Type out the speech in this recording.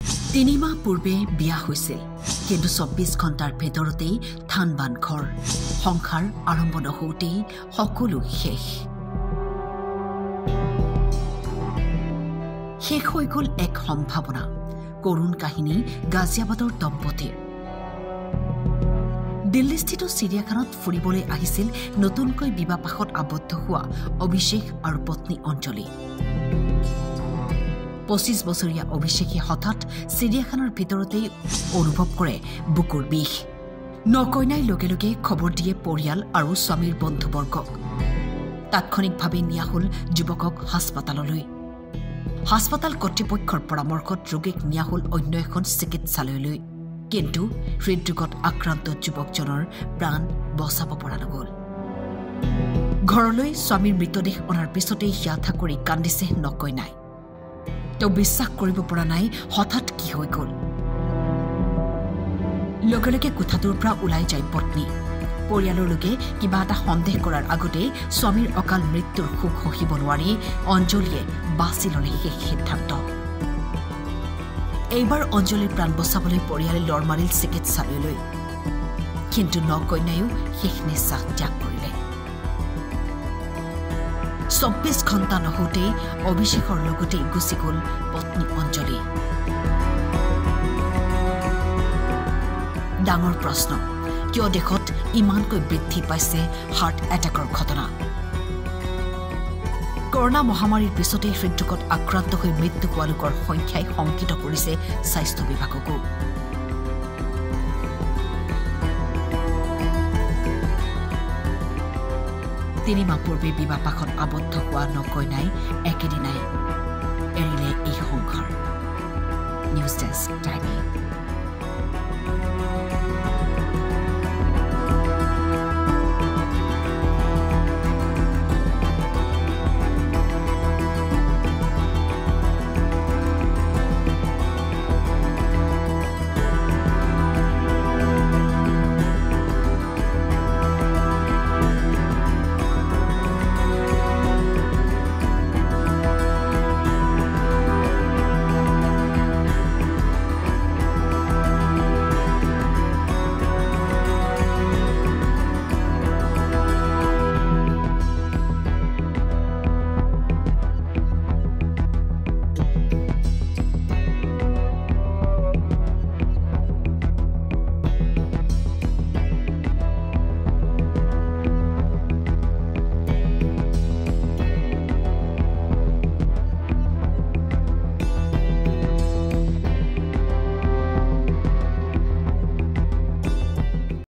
3 মাহ পূৰ্বে বিয়া হৈছিল কিন্তু 24 ঘণ্টাৰ ভিতৰতেই থানবান ঘৰ সংসাৰ আৰম্ভ নহওঁতেই সকলো শেষ হৈ গ'ল এক সম্ভাৱনা কৰুণ কাহিনী গাজিয়াবাদৰ দম্পতীৰ দিল্লীস্থিত চিৰিয়াখানাত ফুৰিবলৈ আহিছিল নতুনকৈ বিবাহপাশত আবদ্ধ হোৱা অভিষেক আৰু পত্নী অঞ্জলি 25 বছৰীয়া অভিষেকে হঠাৎ চিৰিয়াখানাৰ ভিতৰতেই অনুভৱ কৰে বুকুৰ বিষ নকইনাই লগে লগে খবৰ দিয়ে পৰিয়াল আৰু স্বামীৰ বন্ধুবৰ্গক তাৎক্ষণিকভাৱে নিয়া হ'ল যুৱকক হাস্পতাললৈ হাস্পতাল কৰ্তৃপক্ষৰ পৰামৰ্শত ৰোগীক নিয়া হ'ল অন্য এখন চিকিৎসালয়লৈ কিন্তু হৃদৰোগত আক্ৰান্ত যুৱকজনৰ প্ৰাণ বচাব পৰা নগ'ল ঘৰলৈ স্বামীৰ মৃতদেহ অনাৰ পিছতেই হিয়াথা কৰি কান্দিছে নকইনাই তেওঁ বিশ্বাস কৰিব পৰা নাই হঠাৎ কি হৈ গ'ল লগে লগে কোঠাটোৰ পৰা ওলাই যায় পত্নী পৰিয়ালৰ লোকে কিবা এটা সন্দেহ কৰাৰ আগতেই স্বামীৰ অকাল মৃত্যুৰ শোক সহিব নোৱাৰি অঞ্জলিয়ে বাছি ল'লে শেষ সিদ্ধান্ত এইবাৰ অঞ্জলিৰ প্ৰাণ বচাবলৈ পৰিয়ালে লৰ মাৰিল চিকিৎসালয়লৈ কিন্তু নকইনায়ো শেষ নিশ্বাস ত্যাগ কৰিলে 24 ঘণ্টা নহওঁতেই অভিষেকৰ লগতে গুচি গ'ল পত্নী অঞ্জলি ডাঙৰ প্ৰশ্ন কিয় দেশত ইমানকৈ বৃদ্ধি পাইছে হাৰ্ট এটেকৰ ঘটনা কৰোনা মহামাৰীৰ পিছতে হৃদৰোগত আক্ৰান্ত হৈ মৃত্যু হোৱা লোকৰ সংখ্যাই শংকিত কৰিছে স্বাস্থ্য বিভাগকো 3 মাহ পূৰ্বে বিবাহপাশত আবদ্ধ হোৱা নকইনাই একেদিনাই এৰিলে এই সংসাৰ নিউজ ডেস্ক টাইম